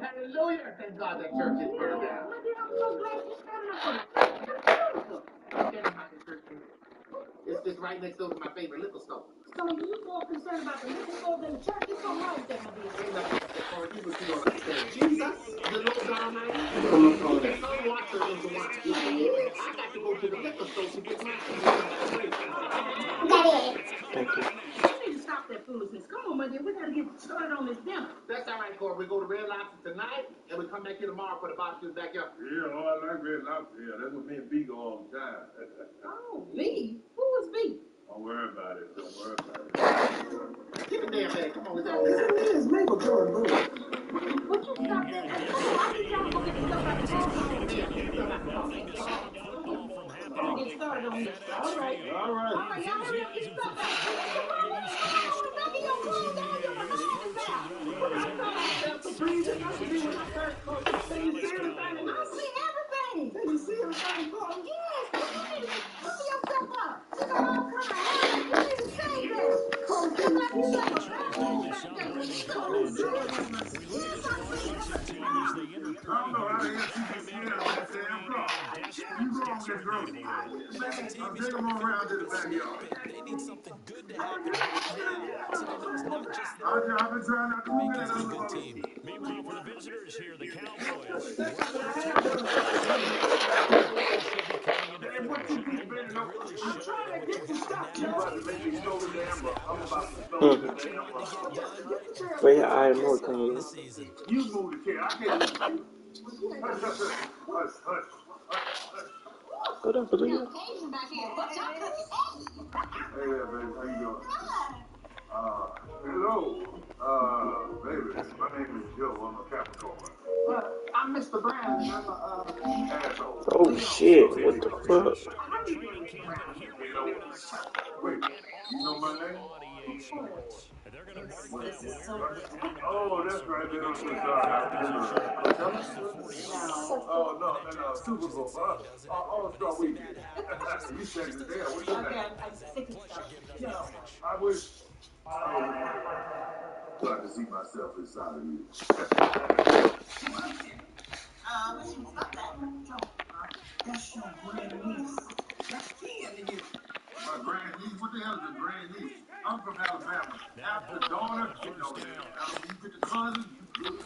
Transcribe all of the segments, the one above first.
Hallelujah. Thank God that church is burned down. My dear, I'm so glad you started up for It's right next door to my favorite liquor store. So you more concerned about the liquor store than the church? What's so wrong with that, my dear? Ain't nothing for you, but you don't understand. Jesus, the Lord God Almighty, He can turn water into wine. I got to go to the liquor store to get mine. Thank you. You need to stop that foolishness. Come on, my dear. We got to get started on this dinner. That's all right, Corey. We go to Red Lobster tonight, and we come back here tomorrow for the barbecue backyard. Yeah, oh, I like Red Lobster. Yeah, that's what me and B go all the time. Oh, B? Who is B? Don't worry about it. Don't worry about it. Give me damn bag. Come on, let's go. Yes, it is. Maple Jordan, boo. Would you stop that? I think y'all go get stuff out the car. Get started on this. All right. All right. All right, y'all hurry up, get stuff out. Knock your clothes down. You're behind this out. That's the reason I see when I first go. You see everything. I see everything. You see everything, bro? Yes. You need to cover yourself up. You know all kind of hair. You need to save that. Just like you shut your bathroom back there. I don't know how the hell she gets in on that damn car. You go on that girl. I'll take them on around to the backyard. They need something good to happen right now. So they know it's not just I've been trying not to make it a good team. Meanwhile, for the visitors here, the Cowboys. I'm trying to get you stuff. You about to make me slow the damn up. I'm about to slow the damn up. Where your eye more coming? You move the chair. I can't. Hush, hush, hush, hush. Go down for the Hey there, baby. How you doing? Hello. Baby, my name is Joe. I'm a Capricorn. I'm Mr. Brown, and I'm a Asshole. Oh shit, what the fuck? Wait, you know my name? Oh, that's right. They don't Oh, no. Super Bowl. All-Star Weekend. You said it there. What's your name? I wish I could see myself inside of you. That's your grandniece. That's kin to you. My grandniece? What the hell is a grandniece? I'm from Alabama. After daughter, you know that. Now, when you get the cousin, you good.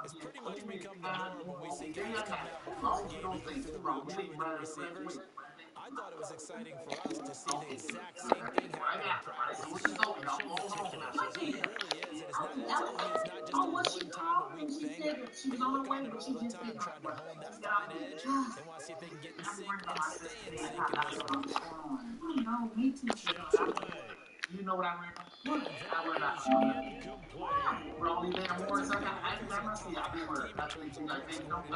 It's pretty much become the norm when we see guys come out before the game because they're the true wide receivers. I thought it was exciting for us to see the exact same thing happen in practice. It really is. And it's not just a one-time a week thing. They look at it all the time trying to hone that fine edge. They want to see if they can get in sync and stay in sync in this one. No, me too. You know what I learned? I learned about for all these damn words I got my seat. I'll be worried. I think you like, baby, don't. I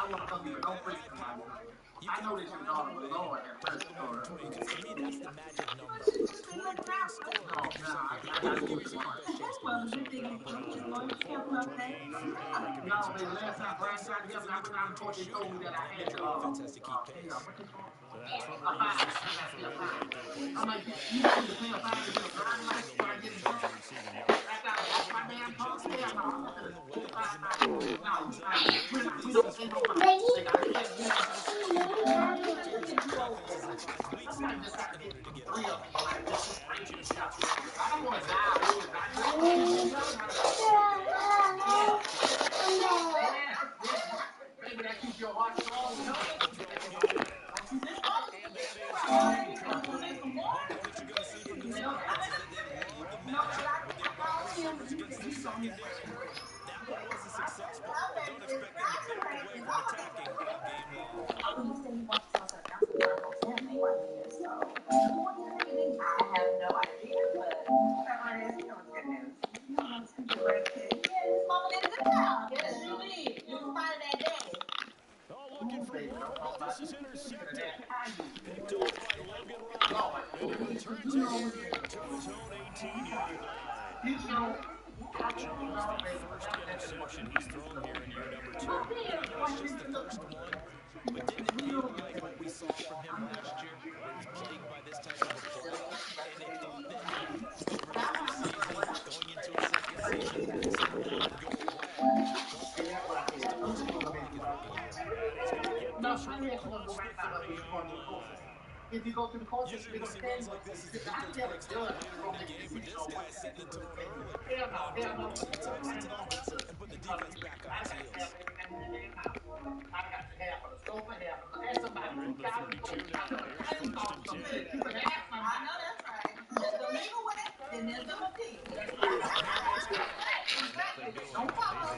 want to tell you, don't preach to my word. I know this your daughter, but Lord have mercy on her. Because for me, that's the magic number. 20 points scored. No, I got to do this one. Well, the good thing is you know, careful of that. No, baby, last time Brian tried to help me, I went out and court, they told me that I had to, Offense has to keep pace. I'm like, you need to pay a fine to get a driving license when I get in trouble. After I walk my damn car, hell no, I'm going to put a fine. We don't pay no fine. They got to get it. Somebody just got to get 3 of them. I don't want to die. Maybe that keeps your heart strong. secondary. That one wasn't successful, but don't expect them to back away from attacking all game long. I have no idea, but whatever it is, you know it's good news. You know it's good kid. Yeah, his mama did a good job. Yes, you did. You were fine that day. Oh, looking for more, but this is intercepted. Picked off by Logan Ryan. And he returns it here to his own 18-yard line. Jones, the first interception he's thrown here in year number 2. I know it's just the first one, but didn't it feel like what we saw from him last year, where he's plagued by this type of a play? And they thought that maybe over the offseason, going into a second season, some of that would go away. Thus far, he's done just fine back his rookie year. And he's going to get this one across the 30-yard line. If you go to the course, Usually we see runs like this as the defense breaks down later in the game, but this guy's setting the tone early. Utilizing the offense and put the defense back on its heels. From the 32 now, here's 1st and 10. I know that's right. There's the legal way, and there's the appeal. Don't follow.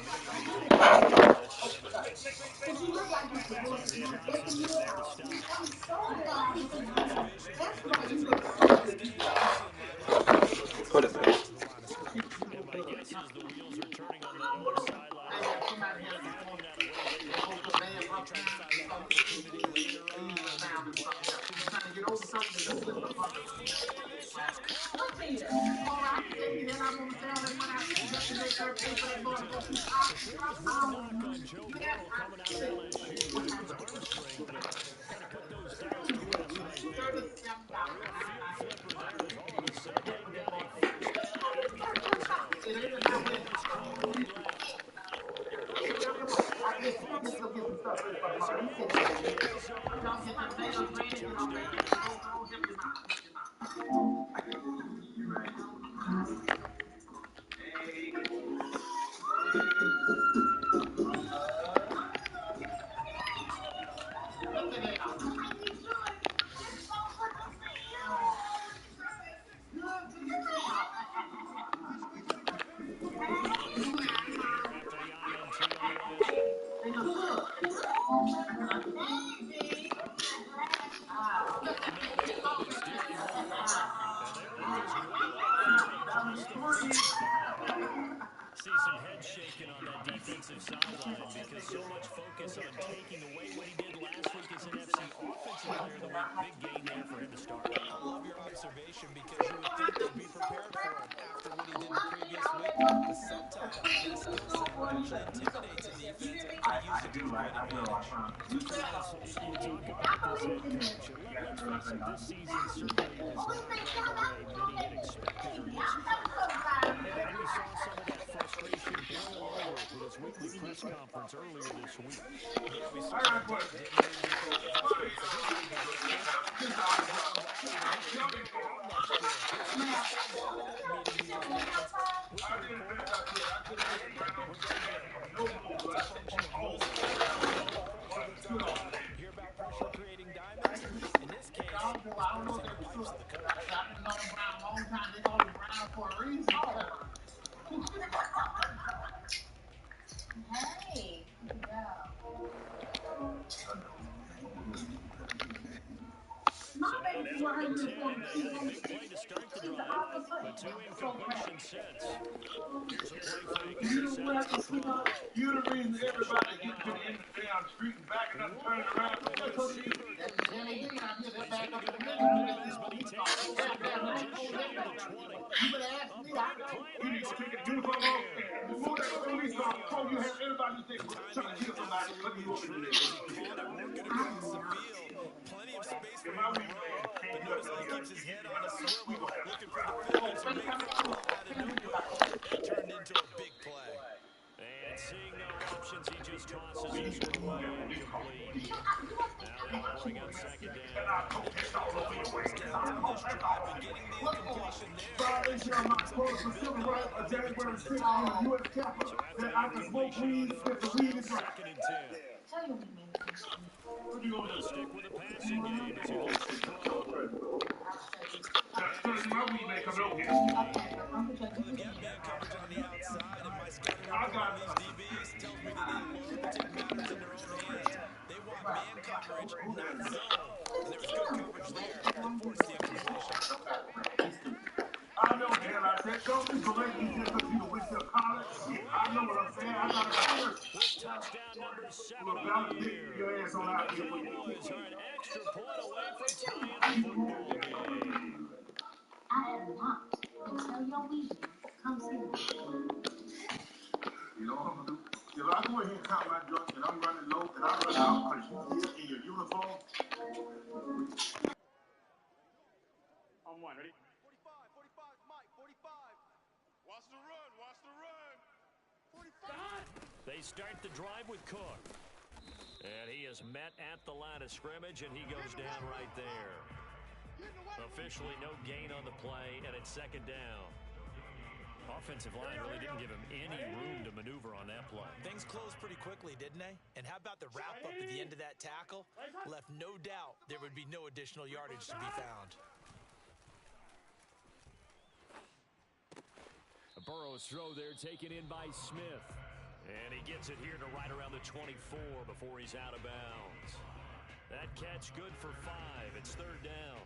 Put it back. And my guess is the wheels are turning on that other sideline. Knock on Joe Burrow coming out of LSU. His arm strength kind of put those doubts to rest right there. A real field flipper there as all of a sudden they get a first down in the red zone. It's called one left. See some head shaking on that defensive sideline because so much focus on taking away what he did last week as an FC Offensive Player of the Week. Big gain there for him to start. I love your observation because you would think they'd be prepared for him after what he did the previous week. But sometimes that skill set actually intimidates a defense and can use it to their advantage. You talk about this head coach, and let's face it, this season certainly has not gone the way many had expected or listed. And we saw some of that frustration boil over with his weekly press conference earlier this week. Yeah, we saw him hear about pressure creating diamonds. In this case, I don't know if they're true. I've been knowing Brown a long time. They call him Brown for a reason. Hey, yeah. So now down to 10, they had a big play to start the drive, but 2 incompletion sets. Here's a play fake. It's a set. You're the reason everybody gets to the end of the down street and back and up and turning around. You need to take a uniform off and remove that police officer. You have everybody think trying to kill somebody. Let me move it. Plenty of space for him to run, but notice how he keeps his head on a swivel, looking for defenders to make football out of nowhere. That turned into a big play. And seeing no options, he just tosses this one away incomplete. Now they'll bring up second down. First down on this drive, but getting the incompletion there. So after the incompletion on first down, second and 10. He'll stick with the passing game as he looks to throw. That's my weed make a no hit. Well, again, man coverage on the outside. Don't be berating me just because you went to college. Shit, I know what I'm saying. I got a career. With touchdown number 7 Look, on I'm the gonna year. get your ass on The out here with Cowboys you. are an extra point away from tying the football game. I have not until your weekend comes in. You know what I'm gonna do? If I go ahead and count my drugs and I'm running low and I run out because you here in your uniform. On one, ready? 45, Mike, 45. Watch the run, watch the run. 45. They start the drive with Cook. And he is met at the line of scrimmage, and he goes down right there. Officially no gain on the play, and it's second down. Offensive line really didn't give him any room to maneuver on that play. Things closed pretty quickly, didn't they? And how about the wrap-up at the end of that tackle? Left no doubt there would be no additional yardage to be found. A Burrow's throw there taken in by Smith. And he gets it here to right around the 24 before he's out of bounds. That catch good for 5. It's third down.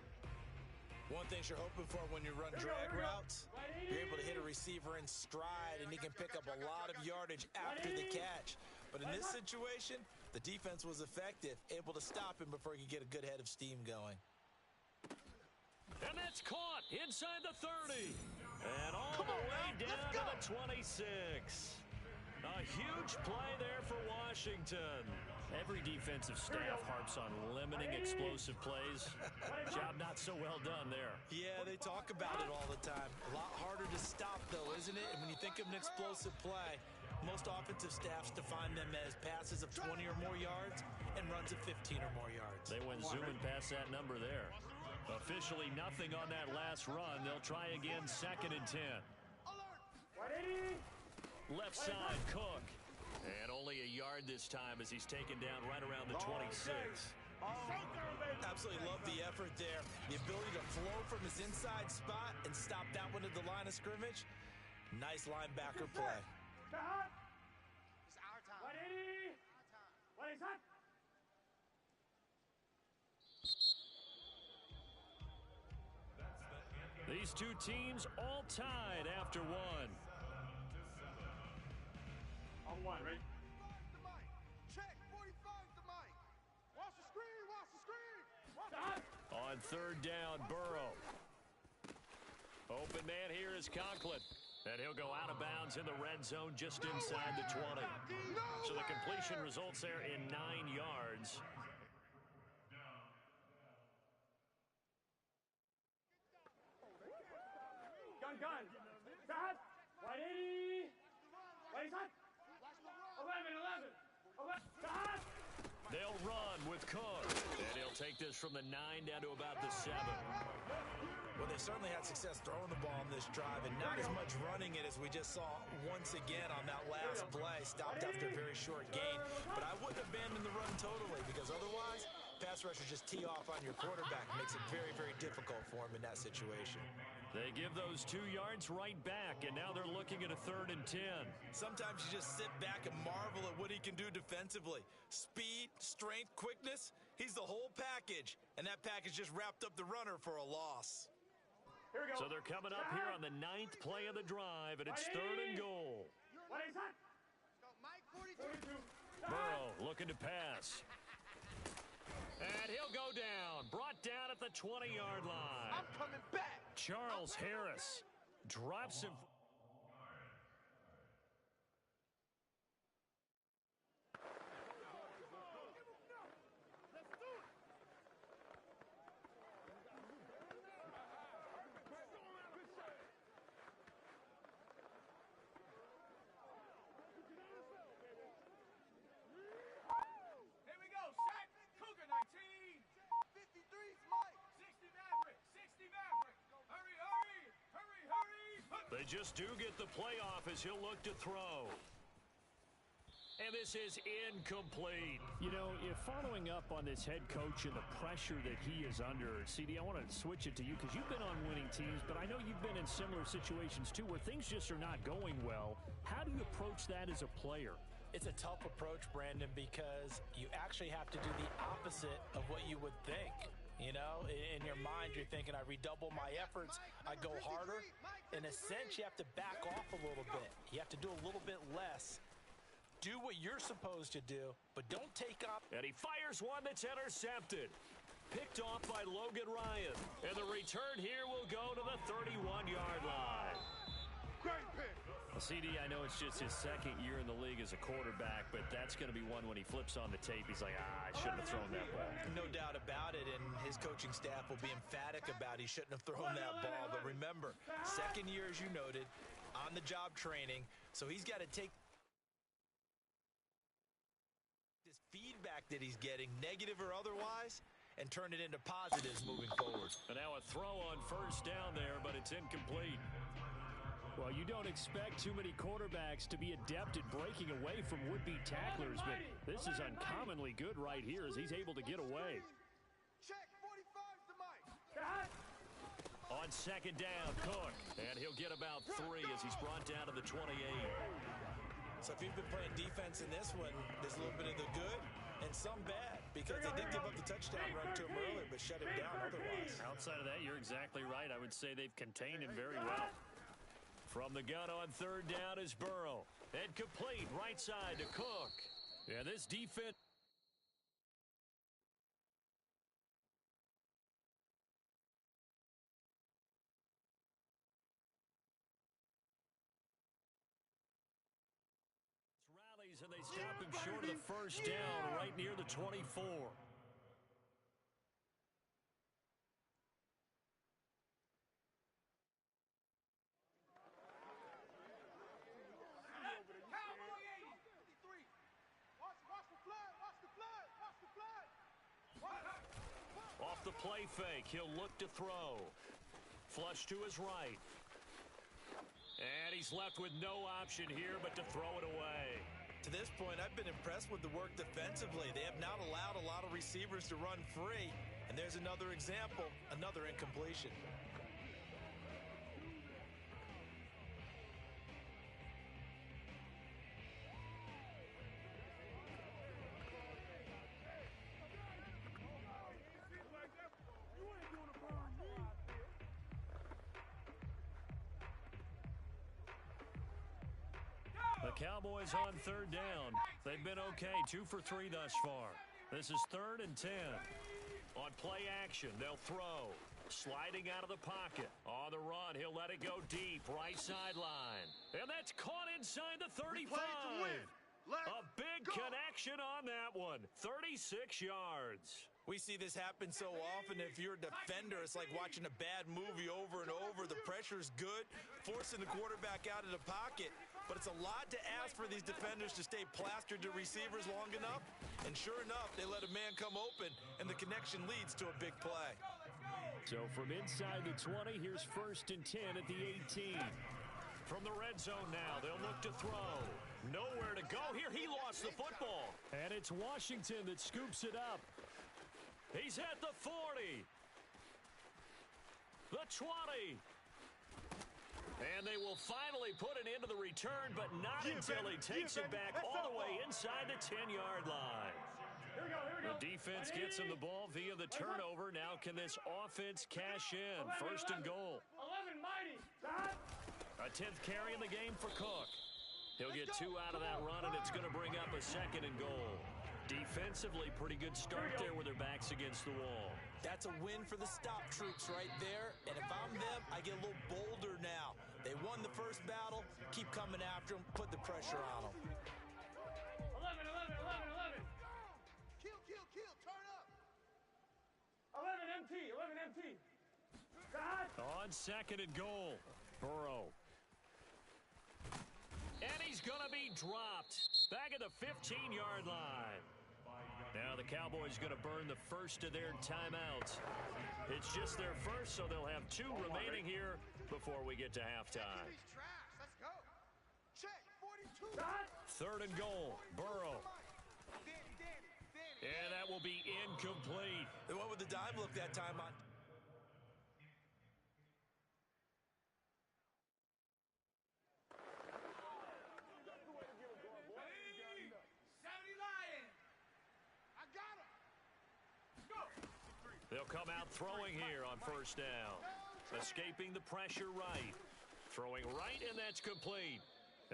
One thing you're hoping for when you run drag routes, you're able to hit a receiver in stride, and he can pick up a lot of yardage after the catch. But in this situation, the defense was effective, able to stop him before he could get a good head of steam going. And that's caught inside the 30. And all the way down to the 26. A huge play there for Washington. Every defensive staff harps on limiting explosive plays. Job not so well done there. Yeah, they talk about it all the time. A lot harder to stop, though, isn't it? And when you think of an explosive play, most offensive staffs define them as passes of 20 or more yards and runs of 15 or more yards. They went zooming past that number there. Officially nothing on that last run. They'll try again, 2nd and 10. Left side, Cook. And only a yard this time as he's taken down right around the 26. Absolutely love the effort there. The ability to flow from his inside spot and stop that one at the line of scrimmage. Nice linebacker play. It's our time. What is that? These two teams all tied after one. On one, ready? Check, 45 to Mike. Watch the screen, watch the screen. On third down, Burrow. Open man here is Conklin. And he'll go out of bounds in the red zone just inside the 20. So the completion results there in 9 yards. Gun. Stop. 180. What is that? 11. Stop. They'll run with Cook. And he'll take this from the 9 down to about the 7. Well, they certainly had success throwing the ball on this drive, and not as much running it as we just saw once again on that last play. Stopped after a very short gain. But I wouldn't abandon the run totally, because otherwise, pass rushers just tee off on your quarterback. Makes it very, very difficult for him in that situation. They give those 2 yards right back, and now they're looking at a 3rd and 10. Sometimes you just sit back and marvel at what he can do defensively. Speed, strength, quickness, he's the whole package. And that package just wrapped up the runner for a loss. Here we go. So they're coming up here on the 9th play of the drive, and it's 3rd and goal. What is that? Mike, 42. Burrow looking to pass. And he'll go down. Brought down at the 20-yard line. I'm coming back. Charles Harris drops him. Here we go, Shaq. Cougar 19. 53's Mike. 60 Maverick. 60 Maverick. Hurry. They just do get the playoff as he'll look to throw. And this is incomplete. You know, if following up on this head coach and the pressure that he is under, CD, I want to switch it to you because you've been on winning teams, but I know you've been in similar situations too where things just are not going well. How do you approach that as a player? It's a tough approach, Brandon, because you actually have to do the opposite of what you would think. You know, in your mind, you're thinking, I redouble my efforts, I go harder. In a sense, you have to back off a little bit. You have to do a little bit less. Do what you're supposed to do, but don't take up. And he fires one that's intercepted. Picked off by Logan Ryan. And the return here will go to the 31-yard line. Great pick. Well, CD, I know it's just his second year in the league as a quarterback, but that's going to be one when he flips on the tape. He's like, I shouldn't have thrown that ball. No doubt about it, and his coaching staff will be emphatic about he shouldn't have thrown that ball. But remember, second year, as you noted, on-the-job training, so he's got to take this feedback that he's getting, negative or otherwise, and turn it into positives moving forward. And now a throw on first down there, but it's incomplete. Well, you don't expect too many quarterbacks to be adept at breaking away from would-be tacklers, but this is uncommonly good right here as he's able to get away. Check, 45's the mic. On second down, Cook, and he'll get about 3 as he's brought down to the 28. So if you've been playing defense in this one, there's a little bit of the good and some bad, because they did give up the touchdown run to him earlier, but shut him down otherwise. Outside of that, you're exactly right. I would say they've contained him very well. From the gun on third down is Burrow. And complete right side to Cook. And this defense. Rallies and they stop him short of the first down right near the 24. Off the play fake, he'll look to throw. Flush to his right. And he's left with no option here but to throw it away. To this point, I've been impressed with the work defensively. They have not allowed a lot of receivers to run free. And there's another example, another incompletion. The Cowboys on third down. They've been okay, 2 for 3 thus far. This is 3rd and 10. On play action, they'll throw. Sliding out of the pocket. On the run, he'll let it go deep, right sideline. And that's caught inside the 35. A big connection on that one. 36 yards. We see this happen so often. If you're a defender, it's like watching a bad movie over and over. The pressure's good, forcing the quarterback out of the pocket. But it's a lot to ask for these defenders to stay plastered to receivers long enough. And sure enough, they let a man come open, and the connection leads to a big play. So from inside the 20, here's 1st and 10 at the 18. From the red zone now, they'll look to throw. Nowhere to go here. He lost the football. And it's Washington that scoops it up. He's at the 40. The 20. And they will finally put an end to the return, but not until he takes it back all the way inside the 10-yard line. The defense gets him the ball via the turnover. Now can this offense cash in? 1st and goal. 11 mighty. A 10th carry in the game for Cook. He'll get 2 out of that run, and it's going to bring up a 2nd and goal. Defensively, pretty good start there with their backs against the wall. That's a win for the stop troops right there. And if I'm them, I get a little bolder now. They won the first battle. Keep coming after them. Put the pressure on them. 11, 11, 11, 11. Kill, turn up. 11 MT, 11 MT. On 2nd and goal, Burrow. And he's going to be dropped back at the 15-yard line. Now the Cowboys going to burn the first of their timeouts. It's just their first, so they'll have 2 remaining here before we get to halftime. Let's go. Check, 42. 3rd and goal, Burrow. And that will be incomplete. And what would the dime look that time on? They'll come out throwing here on first down. Escaping the pressure right. Throwing right, and that's complete.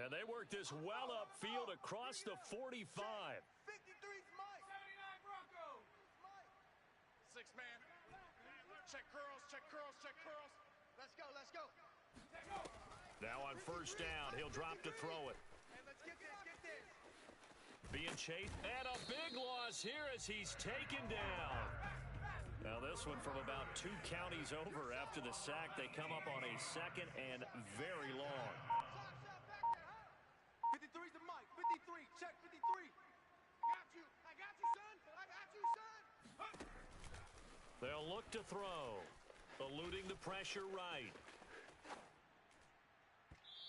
And they work this well upfield across the 45. 53's Mike. 79 Broncos. Mike. 6-man. Check curls, check curls, check curls. Let's go, let's go. Let's go. Now on first down, he'll drop to throw it. Hey, let's get this, get this. Being chased, and a big loss here as he's taken down. Now this one from about 2 counties over after the sack. They come up on a second and very long. 53's the Mike. 53. Check 53. Got you. I got you, son. I got you, son. They'll look to throw. Eluding the pressure right.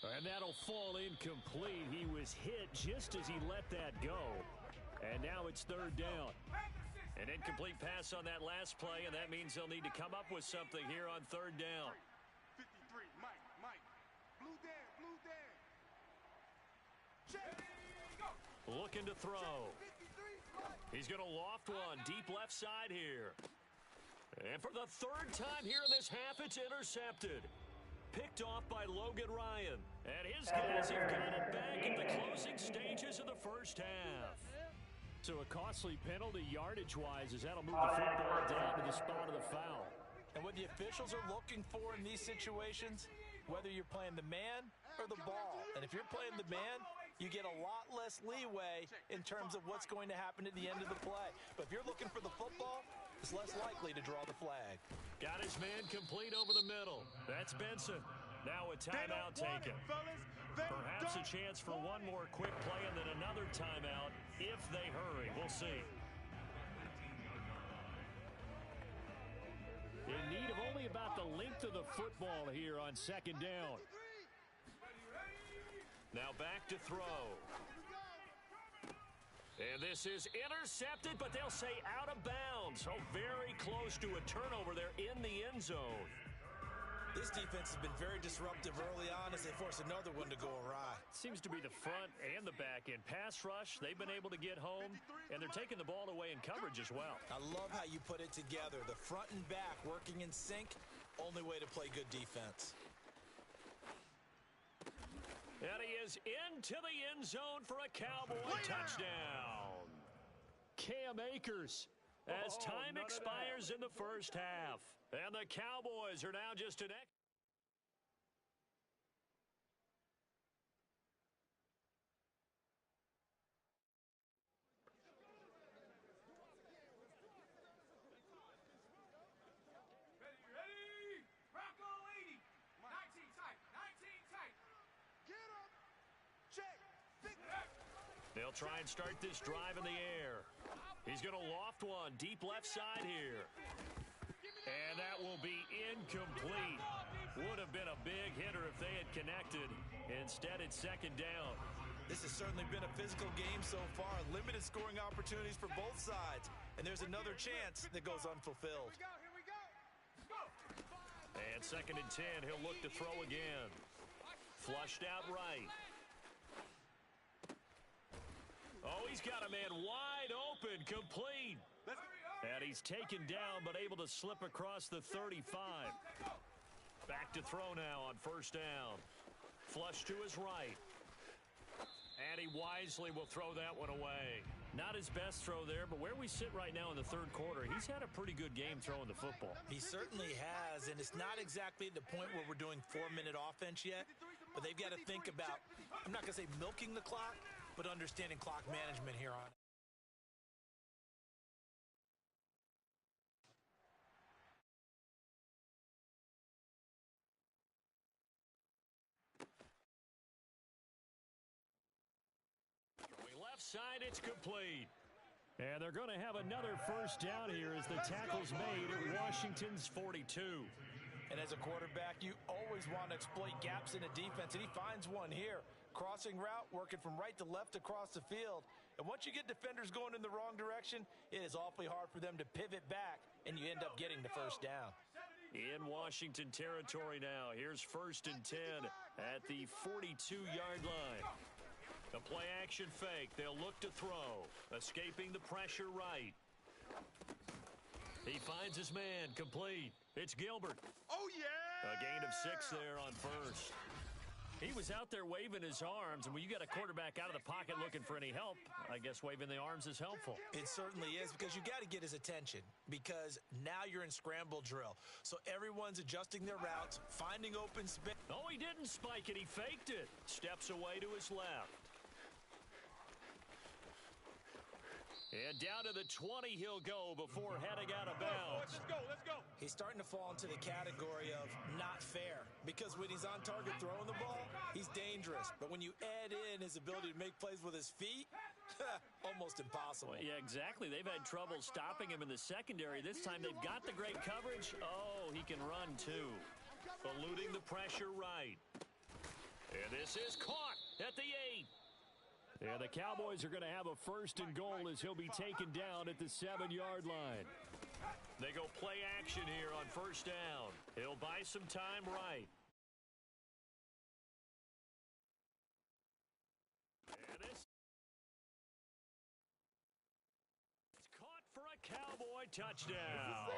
And that'll fall incomplete. He was hit just as he let that go. And now it's third down. An incomplete pass on that last play, and that means they'll need to come up with something here on third down. 53. Mike. Blue Dan, blue Dan. Check. Go. Looking to throw. 53's Mike. He's going to loft one deep left side here. And for the third time here in this half, it's intercepted. Picked off by Logan Ryan. And his guys have got it back in the closing stages of the first half. So a costly penalty yardage-wise as that'll move the football down to the spot of the foul. And what the officials are looking for in these situations, whether you're playing the man or the ball. And if you're playing the man, you get a lot less leeway in terms of what's going to happen at the end of the play. But if you're looking for the football, it's less likely to draw the flag. Got his man complete over the middle. That's Benson. Now a timeout taken. Perhaps a chance for one more quick play and then another timeout if they hurry. We'll see. In need of only about the length of the football here on second down. Now back to throw. And this is intercepted, but they'll say out of bounds. So very close to a turnover there in the end zone. This defense has been very disruptive early on as they force another one to go awry. Seems to be the front and the back end. Pass rush, they've been able to get home, and they're taking the ball away in coverage as well. I love how you put it together. The front and back working in sync, only way to play good defense. And he is into the end zone for a Cowboy touchdown. Cam Akers as time expires in the first half. And the Cowboys are now just an extra. Ready. Bronco 80. 19 tight. 19 tight. Get him. Check. They'll try and start this drive in the air. He's going to loft one deep left side here. And that will be incomplete. Would have been a big hitter if they had connected. Instead, it's second down. This has certainly been a physical game so far. Limited scoring opportunities for both sides. And there's another chance that goes unfulfilled. Here we go. Go. And second and 10, he'll look to throw again. Flushed out right. Oh, he's got a man wide open, complete. And he's taken down, but able to slip across the 35. Back to throw now on first down. Flush to his right. And he wisely will throw that one away. Not his best throw there, but where we sit right now in the third quarter, he's had a pretty good game throwing the football. He certainly has, and it's not exactly at the point where we're doing 4-minute offense yet, but they've got to think about, I'm not going to say milking the clock, but understanding clock management here on. Left side, it's complete. And they're going to have another first down here as the tackle's made at Washington's 42. And as a quarterback, you always want to exploit gaps in the defense, and he finds one here. Crossing route, working from right to left across the field. And once you get defenders going in the wrong direction, it is awfully hard for them to pivot back, and you end up getting the first down. In Washington territory now. Here's first and 10 at the 42-yard line. The play-action fake. They'll look to throw. Escaping the pressure right. He finds his man, complete. It's Gilbert. Oh, yeah! A gain of 6 there on first. He was out there waving his arms, and when you got a quarterback out of the pocket looking for any help, I guess waving the arms is helpful. It certainly is, because you got to get his attention, because now you're in scramble drill. So everyone's adjusting their routes, finding open space. Oh, he didn't spike it. He faked it. Steps away to his left. And down to the 20 he'll go before heading out of bounds. Let's go, let's go. He's starting to fall into the category of not fair, because when he's on target throwing the ball, he's dangerous. But when you add in his ability to make plays with his feet, almost impossible. Well, yeah, exactly. They've had trouble stopping him in the secondary. This time they've got the great coverage. Oh, he can run too. Eluding the pressure right. And this is caught at the 8. And the Cowboys are going to have a 1st and goal as he'll be taken down at the 7-yard line. They go play action here on 1st down. He'll buy some time right. And this is caught for a Cowboy touchdown.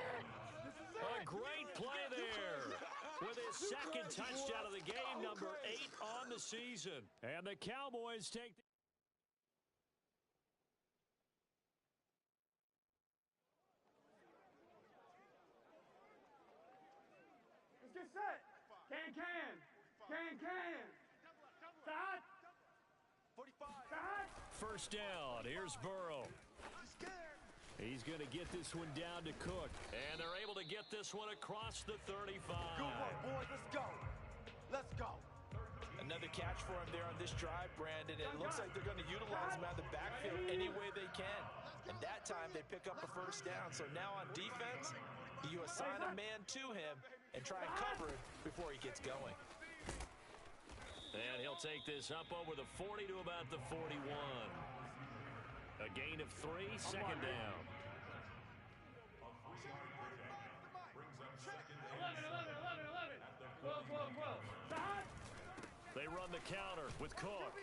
A great play there with his 2nd touchdown of the game, number 8 on the season. And the Cowboys take the Get set. Can. Start. 45. Start. 1st down. Here's Burrow. He's going to get this one down to Cook. And they're able to get this one across the 35. Good work, boys. Let's go. Let's go. Another catch for him there on this drive, Brandon. It looks like they're going to utilize him out of the backfield any way they can. And that time they pick up a 1st down. So now on defense, you assign a man to him and try and cover it before he gets going. And he'll take this up over the 40 to about the 41. A gain of 3, 2nd down. 11. They run the counter with Cook.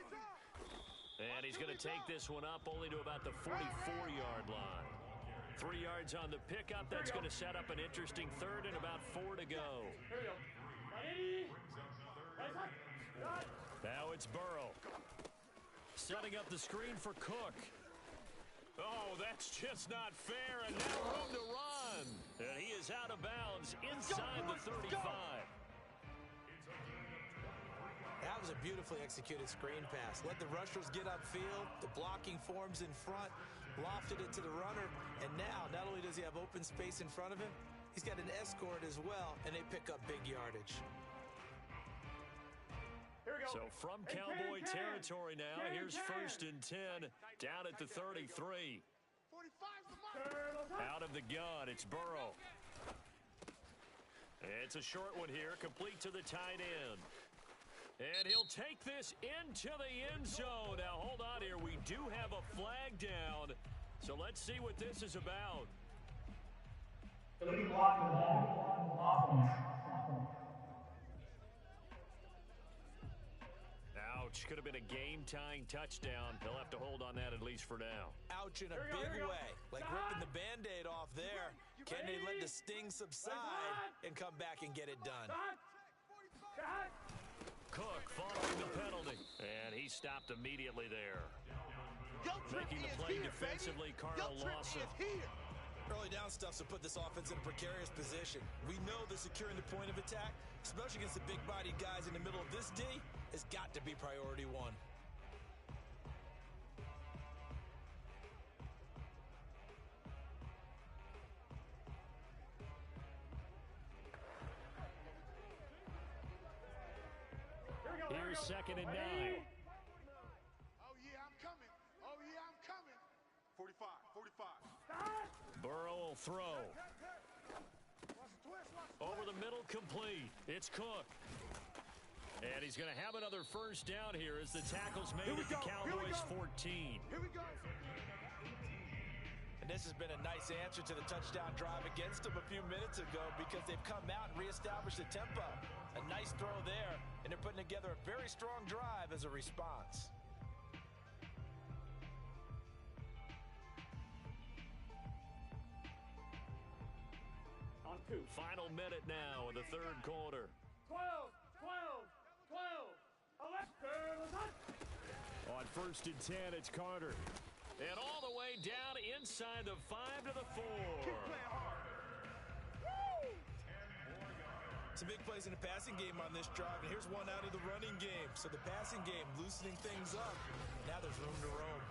And he's going to take this one up only to about the 44-yard line. 3 yards on the pickup. That's going to set up an interesting 3rd and about 4 to go. Now it's Burrow. Setting up the screen for Cook. Oh, that's just not fair. And now room to run. And he is out of bounds inside the 35. That was a beautifully executed screen pass. Let the rushers get upfield. The blocking forms in front. Lofted it to the runner. And now, not only does he have open space in front of him, he's got an escort as well, and they pick up big yardage. So from Cowboy territory now, here's 1st and 10 down at the 33. Out of the gun, it's Burrow. It's a short one here, complete to the tight end. And he'll take this into the end zone. Now, hold on here. We do have a flag down. So let's see what this is about. Ouch. Could have been a game-tying touchdown. He'll have to hold on that at least for now. Ouch in a big way. Like ripping the Band-Aid off there. Can they let the sting subside and come back and get it done? Cook following the penalty. And he stopped immediately there. Making the play defensively, Carl Lawson. Early down stuff to put this offense in a precarious position. We know that securing the point of attack, especially against the big-bodied guys in the middle of this D, has got to be priority 1. Here's 2nd and 9. Oh, yeah, I'm coming. Oh, yeah, I'm coming. 45. Burrow will throw. Over the middle, complete. It's Cook. And he's going to have another 1st down here as the tackle's made at the Cowboys 14. Here we go. And this has been a nice answer to the touchdown drive against them a few minutes ago, because they've come out and reestablished the tempo. A nice throw there, and they're putting together a very strong drive as a response. 2. Final minute now in the third quarter. 12, 12, 12. On 1st and 10, it's Carter. And all the way down inside the 5 to the 4. Some big plays in the passing game on this drive, and here's one out of the running game. So the passing game loosening things up. Now there's room to roam.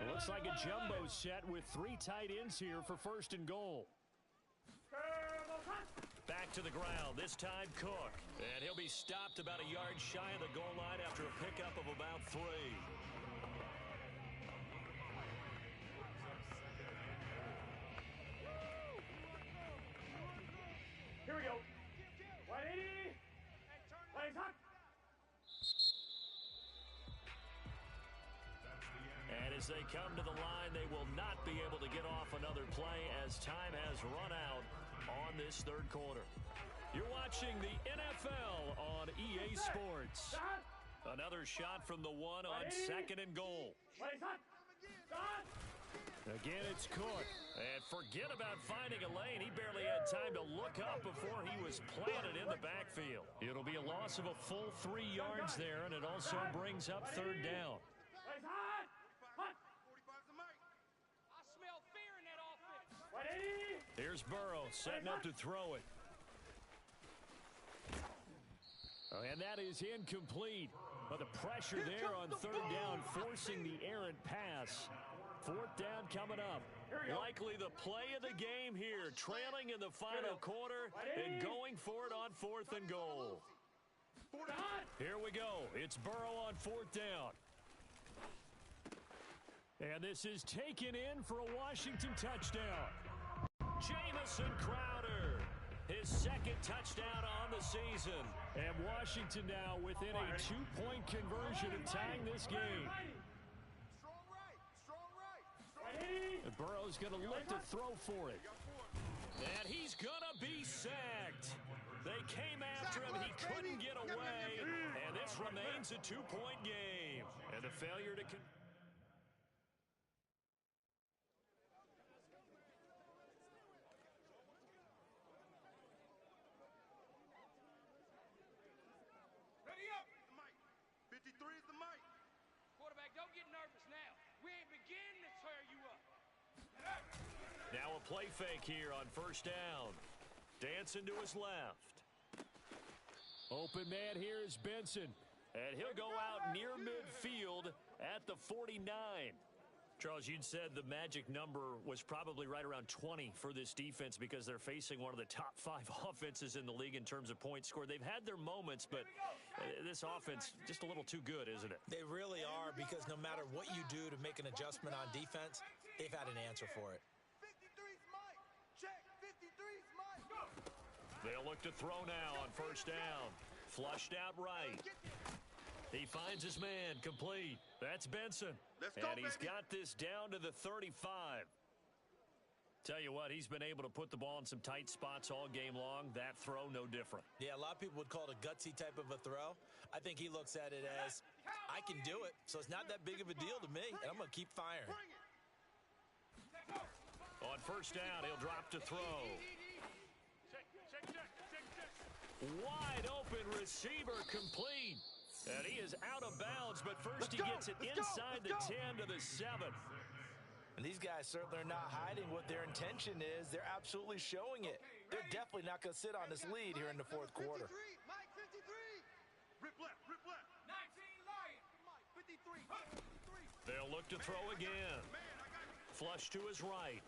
It looks like a jumbo set with 3 tight ends here for 1st and goal. Back to the ground, this time Cook. And he'll be stopped about a yard shy of the goal line after a pickup of about 3. Here we go. 180. Plays hot. And as they come to the line, they will not be able to get off another play as time has run out on this third quarter. You're watching the NFL on EA Sports. Another shot from the 1 on 2nd and goal. Again, it's Cook. And forget about finding a lane. He barely had time to look up before he was planted in the backfield. It'll be a loss of a full 3 yards there, and it also brings up 3rd down. Here's Burrow setting up to throw it. And that is incomplete. But the pressure there on 3rd down, forcing the errant pass. 4th down coming up. Likely the play of the game here, trailing in the final quarter and going for it on 4th and goal. Here we go. It's Burrow on 4th down. And this is taken in for a Washington touchdown. Jamison Crowder, his 2nd touchdown on the season. And Washington now within a 2-point conversion and tying this game. And Burrow's going to look to throw for it. And he's going to be sacked. They came after him. He couldn't get away. And this remains a 2-point game. And a failure to... Now a play fake here on 1st down. Dancing to his left. Open man here is Benson. And he'll go out near midfield at the 49. Charles, you'd said the magic number was probably right around 20 for this defense because they're facing one of the top 5 offenses in the league in terms of points scored. They've had their moments, but this offense just a little too good, isn't it? They really are, because no matter what you do to make an adjustment on defense, they've had an answer for it. They'll look to throw now on 1st down. Flushed out right. He finds his man, complete. That's Benson. And he's got this down to the 35. Tell you what, he's been able to put the ball in some tight spots all game long. That throw, no different. Yeah, a lot of people would call it a gutsy type of a throw. I think he looks at it as, I can do it, so it's not that big of a deal to me, and I'm going to keep firing. On 1st down, he'll drop to throw. Wide open receiver, complete. And he is out of bounds, but first he gets it inside the 10 to the 7. And these guys certainly are not hiding what their intention is. They're absolutely showing it. They're definitely not going to sit on this lead here in the 4th quarter. Mike 53. Rip left, rip left. 19 Lion. Mike 53. They'll look to throw again. Flush to his right.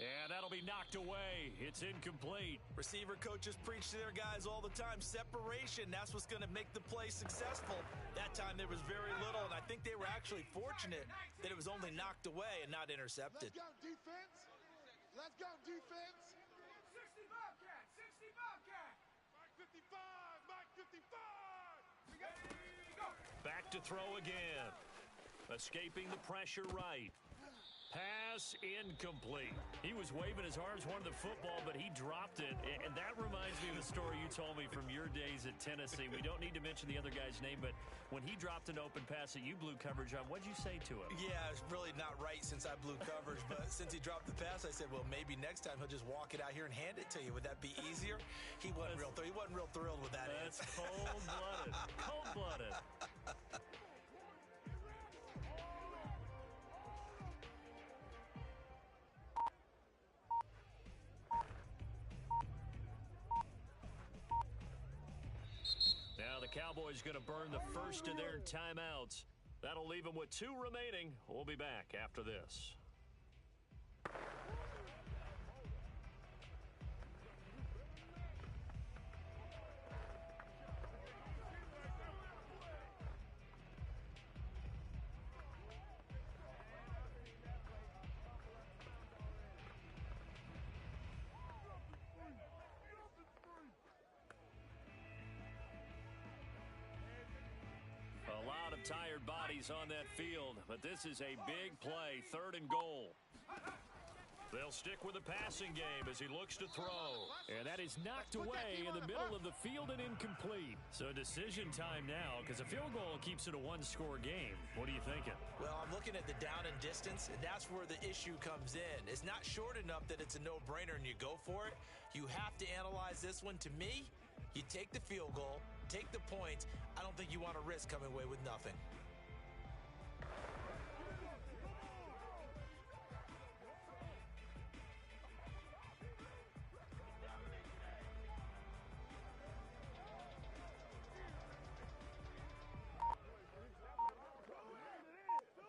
And that'll be knocked away. It's incomplete. Receiver coaches preach to their guys all the time. Separation, that's what's going to make the play successful. That time there was very little, and I think they were actually fortunate that it was only knocked away and not intercepted. Let's go, defense. Let's go, defense. 60 Bobcat, 60 Bobcat. Mike 55, Mike 55. We got Back to throw again. Escaping the pressure right. Pass incomplete. He was waving his arms, wanted the football, but he dropped it. And that reminds me of the story you told me from your days at Tennessee. We don't need to mention the other guy's name, but when he dropped an open pass that you blew coverage on, what'd you say to him? Yeah, it's really not right since I blew coverage, but since he dropped the pass, I said, well, maybe next time he'll just walk it out here and hand it to you. Would that be easier? He wasn't real thrilled with that. That's cold-blooded. Cold-blooded. Now the Cowboys going to burn the first of their timeouts. That'll leave them with 2 remaining. We'll be back after this. A lot of tired bodies on that field, but this is a big play, 3rd and goal. They'll stick with the passing game as he looks to throw. And that is knocked away in the middle of the field and incomplete. So decision time now, because a field goal keeps it a 1-score game. What are you thinking? Well, I'm looking at the down and distance, and that's where the issue comes in. It's not short enough that it's a no-brainer and you go for it. You have to analyze this one. To me, you take the field goal, take the points. I don't think you want to risk coming away with nothing.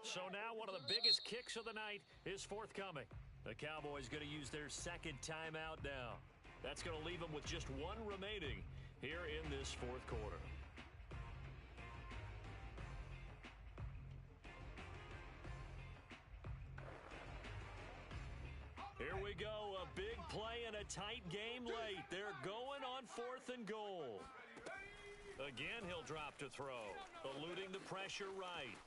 So now one of the biggest kicks of the night is forthcoming. The Cowboys going to use their 2nd timeout now. That's going to leave them with just 1 remaining here in this 4th quarter. Here we go, a big play and a tight game late. They're going on 4th and goal. Again, he'll drop to throw, eluding the pressure right.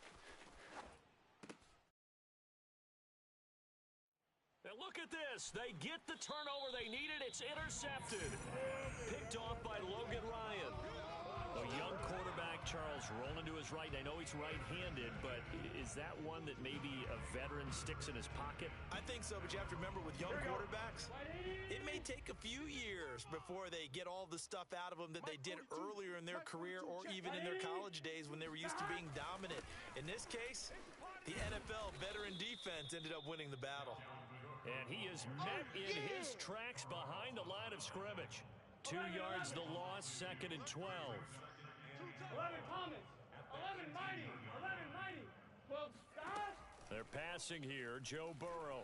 And look at this. They get the turnover they needed. It's intercepted. Picked off by Logan Ryan. A young quarterback, Charles, rolling to his right. I know he's right-handed, but is that one that maybe a veteran sticks in his pocket? I think so, but you have to remember with young quarterbacks, it may take a few years before they get all the stuff out of them that they did earlier in their career or even in their college days when they were used to being dominant. In this case, the NFL veteran defense ended up winning the battle. And he is met in his tracks behind the line of scrimmage. 2 yards the loss, 2nd and 12. 11 Thomas, 11 Mighty, 11 Mighty, 12 Scott. They're passing here, Joe Burrow.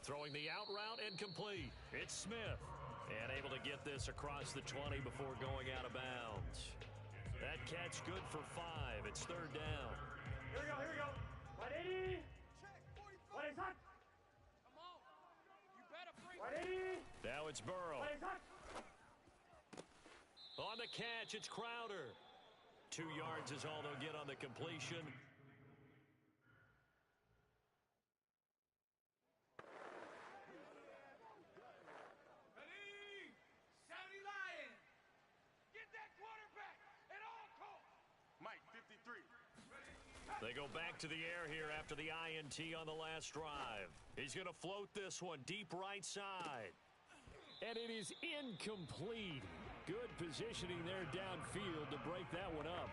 Throwing the out route and complete. It's Smith. And able to get this across the 20 before going out of bounds. That catch good for 5. It's 3rd down. Here we go. 180. What is that? Come on. You better bring 180. Now it's Burrow. What is that? On the catch, it's Crowder. 2 yards is all they'll get on the completion. Ready? 70 Lions. Get that quarterback at all costs. Mike, 53. They go back to the air here after the INT on the last drive. He's going to float this one deep right side. And it is incomplete. Good positioning there downfield to break that one up.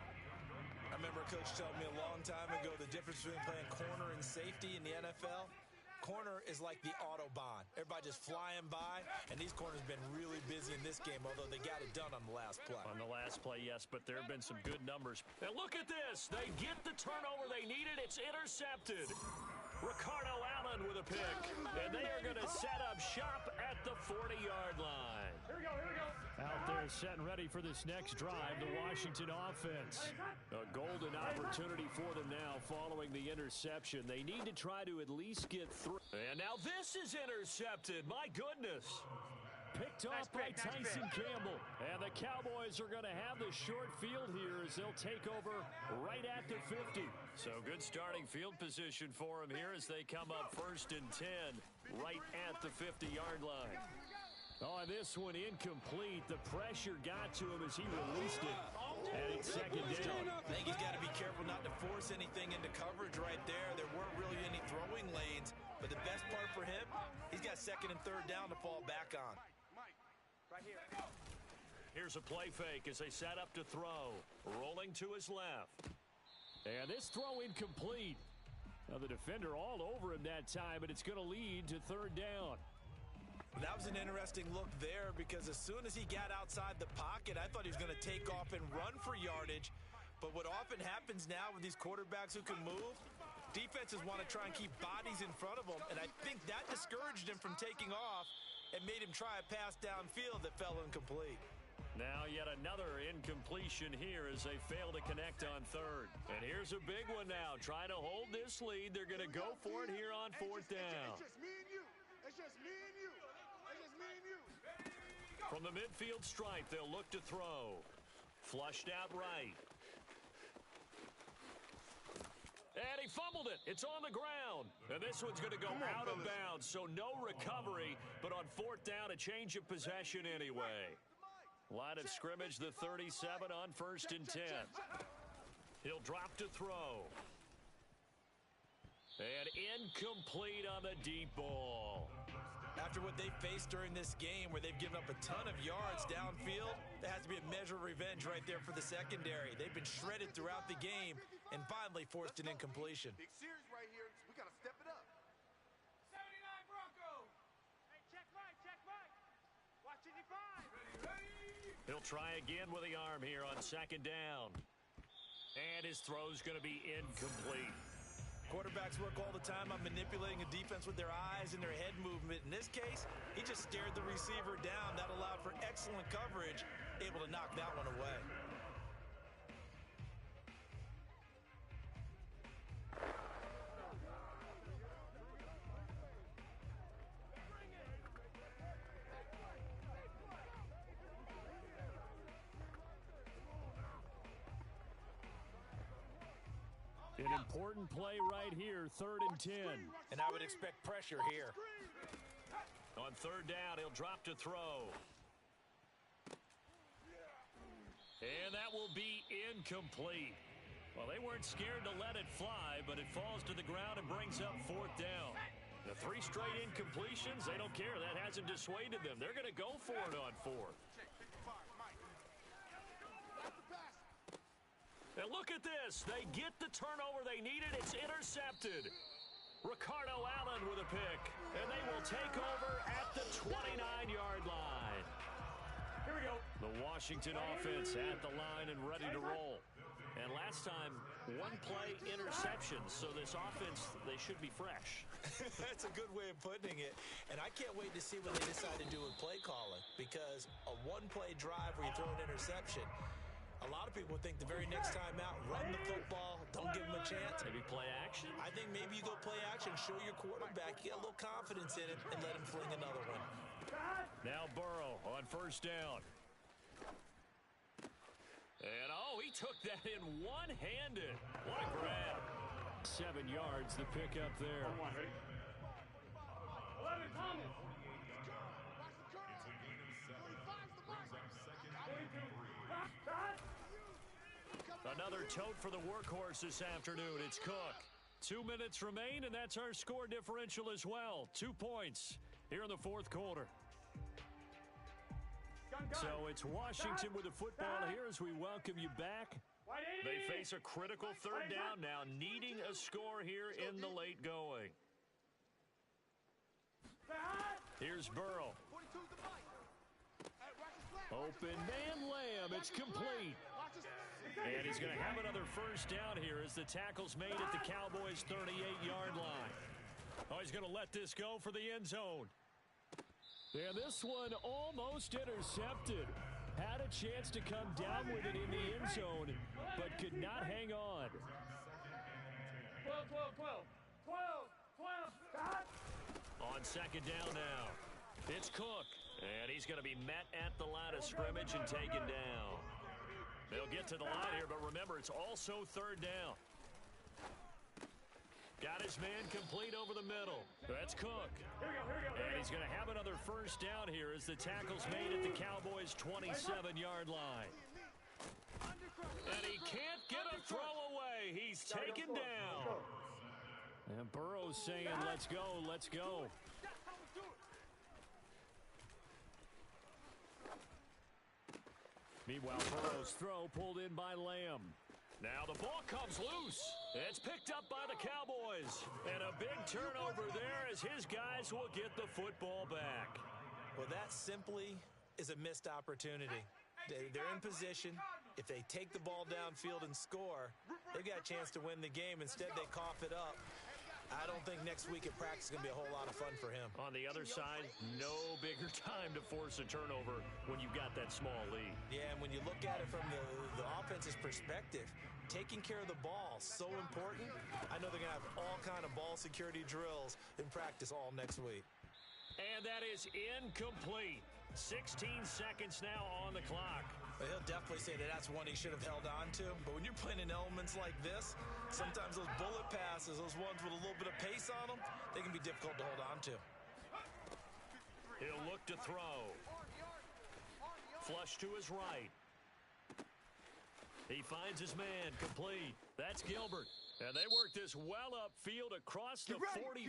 I remember a coach telling me a long time ago the difference between playing corner and safety in the NFL. Corner is like the Autobahn. Everybody just flying by, and these corners have been really busy in this game, although they got it done on the last play. On the last play, yes, but there have been some good numbers. And look at this. They get the turnover they needed. It's intercepted. Ricardo Allen with a pick. And they are going to set up shop at the 40-yard line. Here we go. Out there set and ready for this next drive, the Washington offense. A golden opportunity for them now following the interception. They need to try to at least get through. And now this is intercepted. My goodness. picked off by Tyson Campbell. And the Cowboys are going to have the short field here as they'll take over right at the 50. So good starting field position for them here as they come up 1st and 10 right at the 50-yard line. On this one, incomplete. The pressure got to him as he released it. And it's 2nd down. I think he's got to be careful not to force anything into coverage right there. There weren't really any throwing lanes. But the best part for him, he's got 2nd and 3rd down to fall back on. Right here. Here's a play fake as they set up to throw. Rolling to his left. And this throw incomplete. Now the defender all over him that time, but it's going to lead to 3rd down. That was an interesting look there because as soon as he got outside the pocket, I thought he was going to take off and run for yardage. But what often happens now with these quarterbacks who can move, defenses want to try and keep bodies in front of them, and I think that discouraged him from taking off and made him try a pass downfield that fell incomplete. Now yet another incompletion here as they fail to connect on 3rd. And here's a big one now. Trying to hold this lead. They're going to go for it here on 4th down. It's just me and you. It's just me and you. It's just me and you. From the midfield stripe, they'll look to throw. Flushed out right. And he fumbled it. It's on the ground. And this one's going to go out of bounds, so no recovery. But on 4th down, a change of possession anyway. Line of scrimmage, the 37 on 1st and 10. He'll drop to throw. And incomplete on the deep ball. After what they faced during this game where they've given up a ton of yards downfield, there has to be a measure of revenge right there for the secondary. They've been shredded throughout the game and finally forced an incompletion. Big series right here. We got to step it up. 79 Broncos. Hey, check right, check right. Watch it, 5. He'll try again with the arm here on 2nd down. And his throw's going to be incomplete. Quarterbacks work all the time on manipulating a defense with their eyes and their head movement. In this case, he just stared the receiver down. That allowed for excellent coverage, able to knock that one away. An important play right here, 3rd and 10. And I would expect pressure here. On 3rd down, he'll drop to throw. And that will be incomplete. Well, they weren't scared to let it fly, but it falls to the ground and brings up 4th down. The 3 straight incompletions, they don't care. That hasn't dissuaded them. They're going to go for it on 4th. And look at this. They get the turnover they needed. It's intercepted. Ricardo Allen with a pick. And they will take over at the 29-yard line. Here we go. The Washington offense at the line and ready to roll. And last time, 1 play interception. So this offense, they should be fresh. That's a good way of putting it. And I can't wait to see what they decide to do with play calling. Because a 1-play drive where you throw an interception, a lot of people think the very next time out, run the football, don't give them a chance. Maybe play action? I think maybe you go play action, show your quarterback, get a little confidence in it, and let him fling another one. Now Burrow on 1st down. And, oh, he took that in one-handed. What a grab. 7 yards, the pickup there. 11 Thomas. Another tote for the workhorse this afternoon. It's Cook. 2 minutes remain, and that's our score differential as well. 2 points here in the 4th quarter. So it's Washington with the football here as we welcome you back. They face a critical 3rd down now, needing a score here in the late going. Here's Burrow. Open man Lamb. It's complete. And he's going to have another 1st down here as the tackle's made at the Cowboys' 38-yard line. Oh, he's going to let this go for the end zone. And this one almost intercepted. Had a chance to come down with it in the end zone, but could not hang on. 12, 12, 12. 12, 12. On 2nd down now. It's Cook. And he's going to be met at the line of scrimmage and taken down. They'll get to the line here, but remember, it's also third down. Got his man complete over the middle. That's Cook. And he's going to have another first down here as the tackle's made at the Cowboys' 27-yard line. And he can't get a throw away. He's taken down. And Burrow's saying, let's go, let's go. Meanwhile, Burrow's throw pulled in by Lamb. Now the ball comes loose. It's picked up by the Cowboys. And a big turnover there as his guys will get the football back. Well, that simply is a missed opportunity. They're in position. If they take the ball downfield and score, they've got a chance to win the game. Instead, they cough it up. I don't think next week at practice is going to be a whole lot of fun for him. On the other side, no bigger time to force a turnover when you've got that small lead. Yeah, and when you look at it from the offense's perspective, taking care of the ball, so important. I know they're going to have all kind of ball security drills in practice all next week. And that is incomplete. 16 seconds now on the clock. But he'll definitely say that that's one he should have held on to. But when you're playing in elements like this, sometimes those bullet passes, those ones with a little bit of pace on them, they can be difficult to hold on to. He'll look to throw. Flush to his right. He finds his man complete. That's Gilbert. And they work this well upfield across the 45.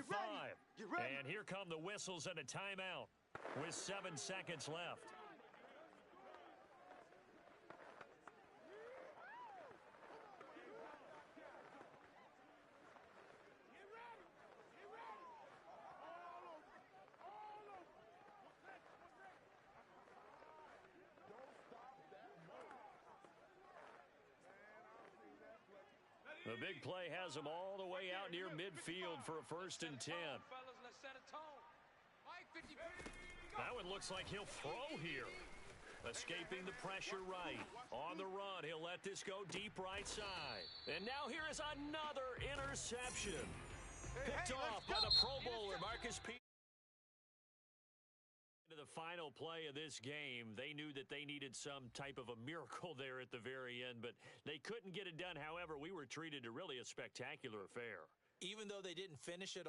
And here come the whistles and a timeout with 7 seconds left. The big play has them all the way out near midfield for a 1st and 10. That one looks like he'll throw here. Escaping the pressure right. On the run, he'll let this go deep right side. And now here is another interception. Picked off by the Pro Bowler, Marcus Peters. To the final play of this game, they knew that they needed some type of a miracle there at the very end, but they couldn't get it done. However, we were treated to really a spectacular affair. Even though they didn't finish it